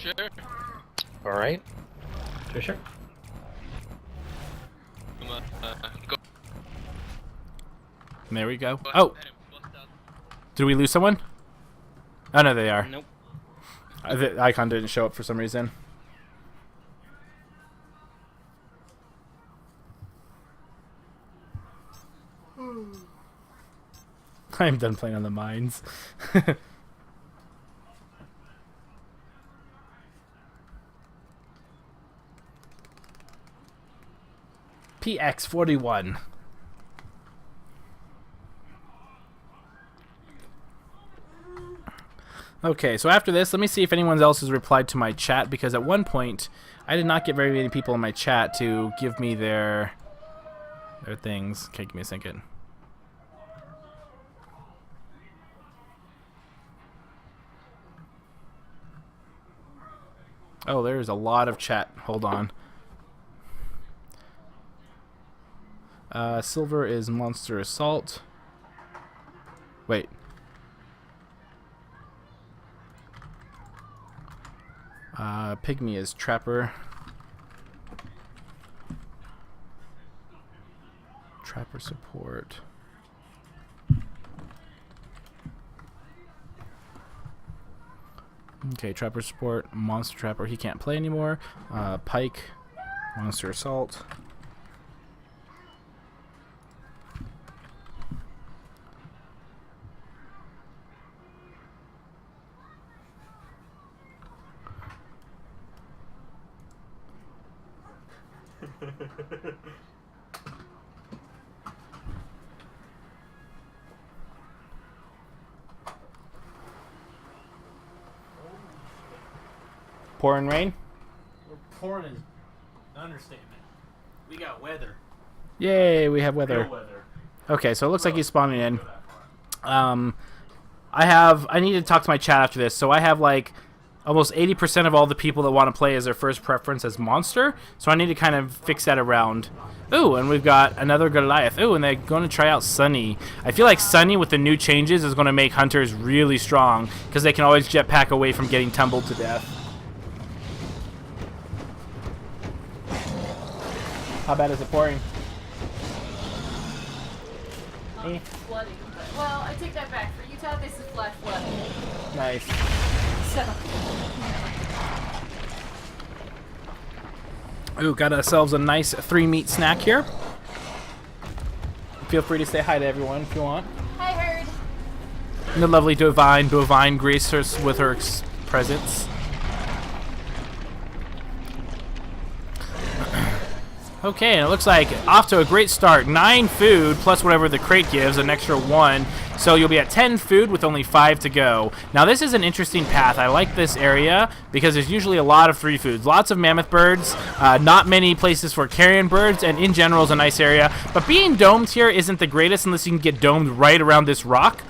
Sure. All right. Sure. Go. There we go. Oh, did we lose someone? Oh no, they are. Nope. The icon didn't show up for some reason. I'm done playing on the mines. PX41. Okay, so after this, let me see if anyone else has replied to my chat, because at one point I did not get very many people in my chat to give me their things. Okay, give me a second. Oh, there's a lot of chat. Hold on. Silver is Monster Assault. Wait. Pygmy is Trapper. Trapper support. Okay, Trapper support. Monster Trapper, he can't play anymore. Pike, Monster Assault. Pouring rain? Pouring is an understatement. We got weather. Yay, we have weather. Real weather. Okay, so it looks like he's spawning in. I need to talk to my chat after this. So I have like almost 80% of all the people that want to play as their first preference as monster. So I need to kind of fix that around. Ooh, and we've got another Goliath. Ooh, and they're going to try out Sunny. I feel like Sunny with the new changes is going to make hunters really strong because they can always jetpack away from getting tumbled to death. How bad is it pouring? Flooding. Well, I take that back. For Utah, this is flash flooding. Nice. So. Ooh, got ourselves a nice 3-meat snack here. Feel free to say hi to everyone if you want. Hi, Herd. And the lovely Bovine grace us with her presence. Okay, and it looks like off to a great start. 9 food plus whatever the crate gives, an extra 1. So you'll be at 10 food with only 5 to go. Now this is an interesting path. I like this area because there's usually a lot of free foods. Lots of mammoth birds, not many places for carrion birds, and in general is a nice area. But being domed here isn't the greatest unless you can get domed right around this rock.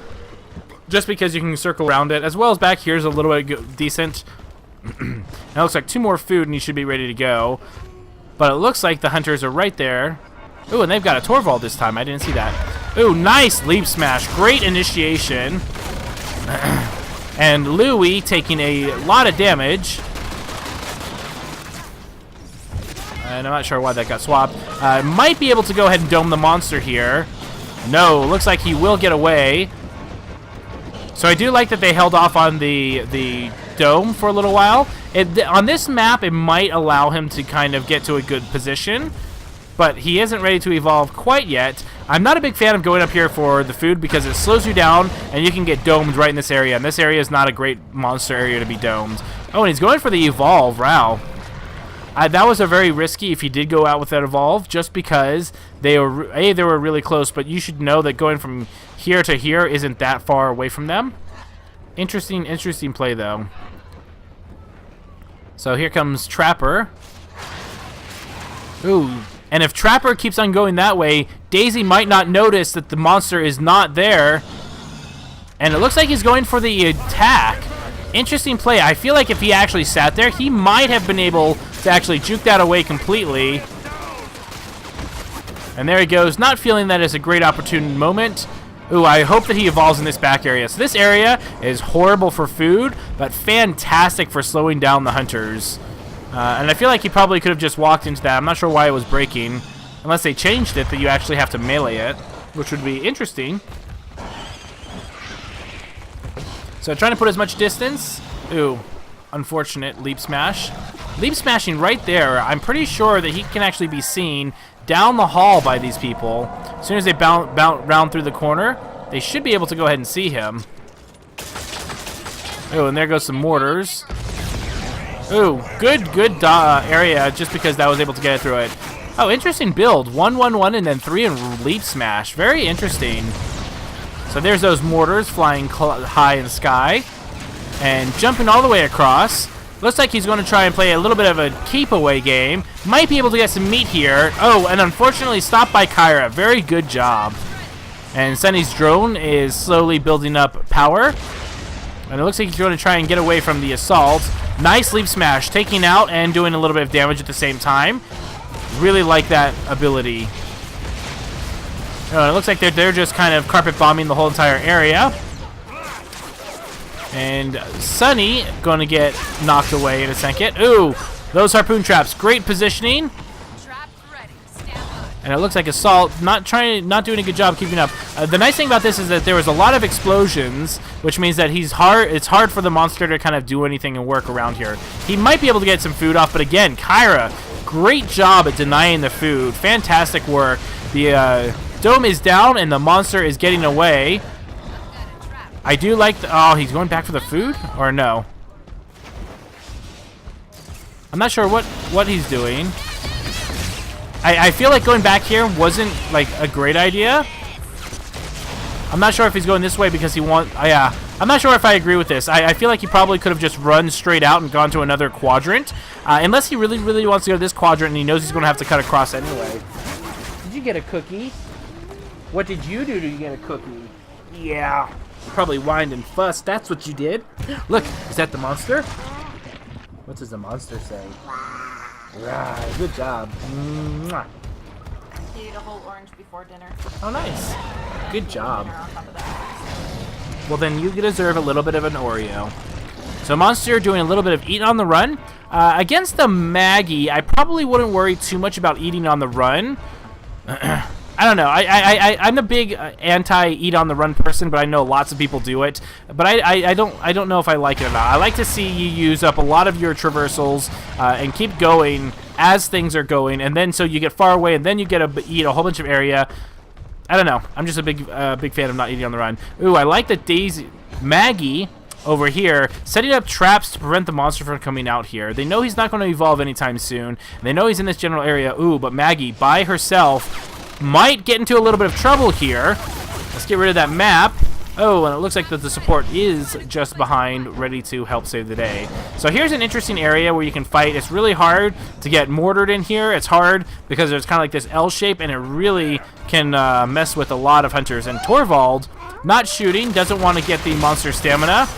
Just because you can circle around it, as well as back here is a little bit decent. Now it looks like 2 more food and you should be ready to go. But it looks like the hunters are right there. Ooh, and they've got a Torvald this time. I didn't see that. Ooh, nice leap smash. Great initiation. And Louie taking a lot of damage. And I'm not sure why that got swapped. Might be able to go ahead and dome the monster here. No, looks like he will get away. So I do like that they held off on the dome for a little while. On this map, it might allow him to kind of get to a good position, but he isn't ready to evolve quite yet. I'm not a big fan of going up here for the food because it slows you down, and you can get domed right in this area, and this area is not a great monster area to be domed. Oh, and he's going for the evolve. Wow. That was a very risky if he did go out with that evolve, just because they were really close, but you should know that going from here to here isn't that far away from them. Interesting play, though. So here comes Trapper. Ooh, and if Trapper keeps on going that way, Daisy might not notice that the monster is not there. And it looks like he's going for the attack. Interesting play. I feel like if he actually sat there, he might have been able to actually juke that away completely. And there he goes, not feeling that as a great opportune moment. Ooh, I hope that he evolves in this back area. So this area is horrible for food, but fantastic for slowing down the hunters. And I feel like he probably could have just walked into that. I'm not sure why it was breaking. Unless they changed it that you actually have to melee it, which would be interesting. So trying to put as much distance. Ooh, unfortunate leap smash. Leap smashing right there. I'm pretty sure that he can actually be seen down the hall by these people. As soon as they bounce round through the corner, they should be able to go ahead and see him. Oh, and there goes some mortars. Ooh, good area just because that was able to get it through it. Oh, interesting build. 1, 1, 1, and then 3 in leap smash. Very interesting. So there's those mortars flying high in the sky and jumping all the way across. Looks like he's going to try and play a little bit of a keep-away game. Might be able to get some meat here. Oh, and unfortunately stopped by Kyra. Very good job. And Sunny's drone is slowly building up power. And it looks like he's going to try and get away from the assault. Nice leap smash, taking out and doing a little bit of damage at the same time. Really like that ability. Oh, it looks like they're just kind of carpet bombing the whole entire area. And Sunny going to get knocked away in a second. Ooh, those harpoon traps, great positioning. And it looks like Assault not doing a good job keeping up. The nice thing about this is that there was a lot of explosions, which means that it's hard for the monster to kind of do anything and work around here. He might be able to get some food off, but again, Kyra, great job at denying the food. Fantastic work. The dome is down and the monster is getting away. I do like oh, he's going back for the food? Or no? I'm not sure what he's doing. I feel like going back here wasn't like a great idea. I'm not sure if he's going this way because he wants... yeah, I'm not sure if I agree with this. I feel like he probably could have just run straight out and gone to another quadrant. Unless he really, really wants to go to this quadrant and he knows he's going to have to cut across anyway. Did you get a cookie? What did you do to get a cookie? Yeah. Probably whined and fussed. That's what you did. Look, is that the monster? What does the monster say? Right, good job. Mwah. You eat a whole orange before dinner. Oh, nice. Good job. Well, then you deserve a little bit of an Oreo. So Monster doing a little bit of eating on the run. Against the Maggie, I probably wouldn't worry too much about eating on the run. I don't know. I'm a big anti-eat on the run person, but I know lots of people do it. But I don't know if I like it or not. I like to see you use up a lot of your traversals and keep going as things are going, and then so you get far away, and then you get to eat a whole bunch of area. I don't know. I'm just a big fan of not eating on the run. Ooh, I like that Maggie over here setting up traps to prevent the monster from coming out here. They know he's not going to evolve anytime soon. They know he's in this general area. Ooh, but Maggie by herself might get into a little bit of trouble here. Let's get rid of that map. Oh, and it looks like that the support is just behind, ready to help save the day. So here's an interesting area where you can fight. It's really hard to get mortared in here. It's hard because there's kind of like this L shape, and it really can mess with a lot of hunters. And Torvald, not shooting, doesn't want to get the monster stamina.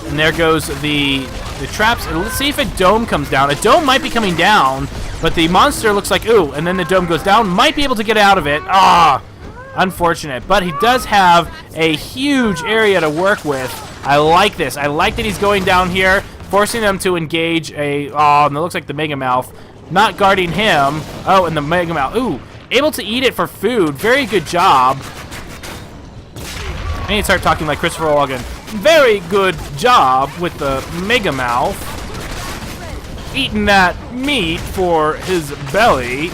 And there goes the traps. And let's see if a dome comes down. A dome might be coming down, but the monster looks like, ooh, and then the dome goes down. Might be able to get out of it. Ah, unfortunate. But he does have a huge area to work with. I like this. I like that he's going down here, forcing them to engage a... Oh, and it looks like the Megamouth not guarding him. Oh, and the Megamouth. Ooh, able to eat it for food. Very good job. I need to start talking like Christopher Walken. Very good job with the Megamouth. Eating that meat for his belly.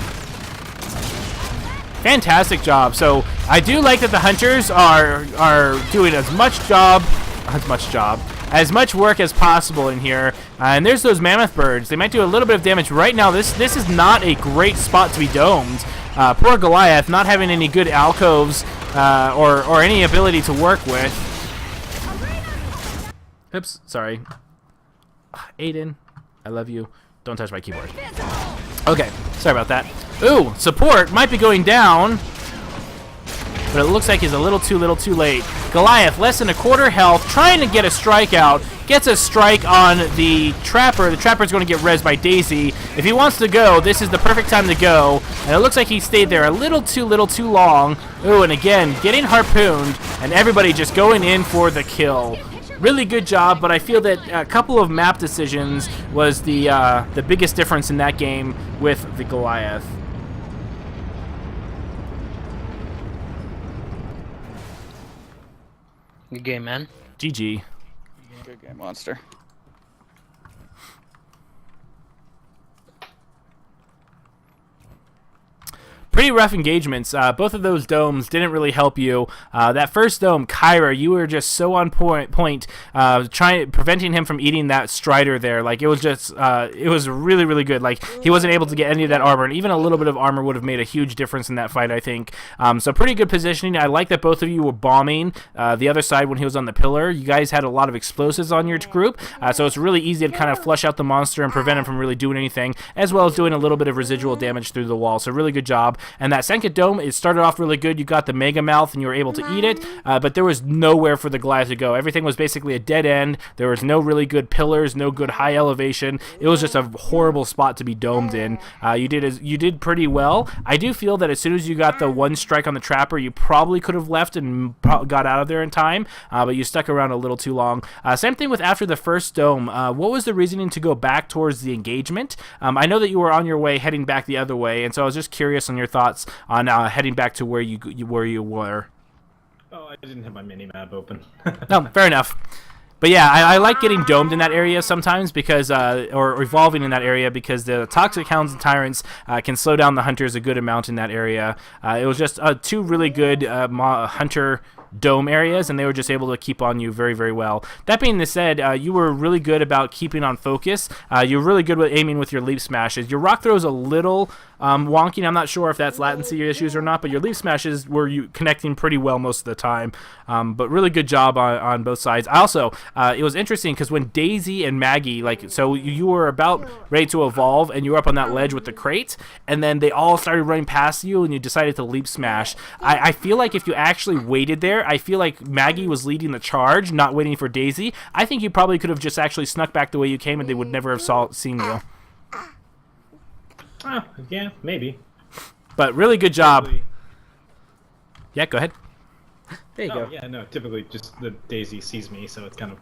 Fantastic job. So I do like that the hunters are doing as much work as possible in here. And there's those mammoth birds. They might do a little bit of damage right now. This is not a great spot to be domed. Poor Goliath not having any good alcoves or any ability to work with. Oops, sorry. Aiden, I love you. Don't touch my keyboard. Okay, sorry about that. Ooh, support might be going down. but it looks like he's a little too late. Goliath, less than a quarter health, trying to get a strikeout, gets a strike on the Trapper. The Trapper's going to get rezzed by Daisy. If he wants to go, this is the perfect time to go, and it looks like he stayed there a little too long. Ooh, and again, getting harpooned, and everybody just going in for the kill. Really good job, but I feel that a couple of map decisions was the biggest difference in that game with the Goliath. Good game, man. GG. Good game, Monster. Pretty rough engagements. Both of those domes didn't really help you. That first dome, Kyra, you were just so on point, preventing him from eating that Strider there. Like, it was just, it was really good. Like, he wasn't able to get any of that armor, and even a little bit of armor would have made a huge difference in that fight, I think. So pretty good positioning. I like that both of you were bombing the other side when he was on the pillar. You guys had a lot of explosives on your group, so it's really easy to kind of flush out the monster and prevent him from really doing anything, as well as doing a little bit of residual damage through the wall. So really good job. And that second dome, it started off really good. You got the Mega Mouth and you were able to eat it, but there was nowhere for the Goliath to go. Everything was basically a dead end. There was no really good pillars, no good high elevation. It was just a horrible spot to be domed in. You did pretty well. I do feel that as soon as you got the one strike on the Trapper, you probably could have left and got out of there in time, but you stuck around a little too long. Same thing with after the first dome. What was the reasoning to go back towards the engagement? I know that you were on your way heading back the other way, and so I was just curious on your thoughts on heading back to where you were. Oh, I didn't have my mini-map open. No, fair enough. But yeah, I like getting domed in that area sometimes because, or evolving in that area because the Toxic Hounds and Tyrants can slow down the Hunters a good amount in that area. It was just two really good Hunter dome areas, and they were just able to keep on you very well. That being said, you were really good about keeping on focus. You were really good with aiming with your leap smashes. Your rock throw is a little wonky. I'm not sure if that's latency issues or not, but your leap smashes were connecting pretty well most of the time. But really good job on both sides. Also, it was interesting because when Daisy and Maggie, so you were about ready to evolve, and you were up on that ledge with the crate, and then they all started running past you, and you decided to leap smash. I feel like if you actually waited there, I feel like Maggie was leading the charge, not waiting for Daisy. I think you probably could have just actually snuck back the way you came, and they would never have seen you. Oh, yeah, maybe. But really good job. Yeah, go ahead. There you go. Yeah, no, typically just the Daisy sees me, so it's kind of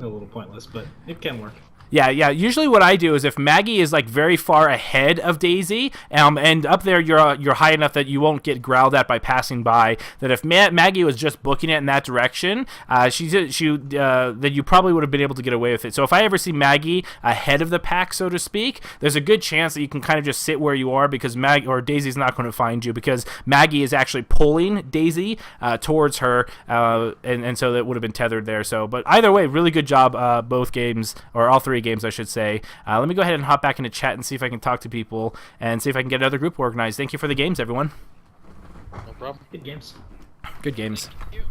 a little pointless, but it can work. Yeah. Usually what I do is if Maggie is very far ahead of Daisy, and up there you're high enough that you won't get growled at by passing by, that if Maggie was just booking it in that direction, then you probably would have been able to get away with it. So if I ever see Maggie ahead of the pack, so to speak, there's a good chance that you can kind of just sit where you are because Daisy's not going to find you because Maggie is actually pulling Daisy towards her, and so that would have been tethered there. So, but either way, really good job both games, or all three games I should say. Let me go ahead and hop back into chat and see if I can talk to people and see if I can get another group organized. Thank you for the games, everyone. No problem. Good games. Good games. Thank you.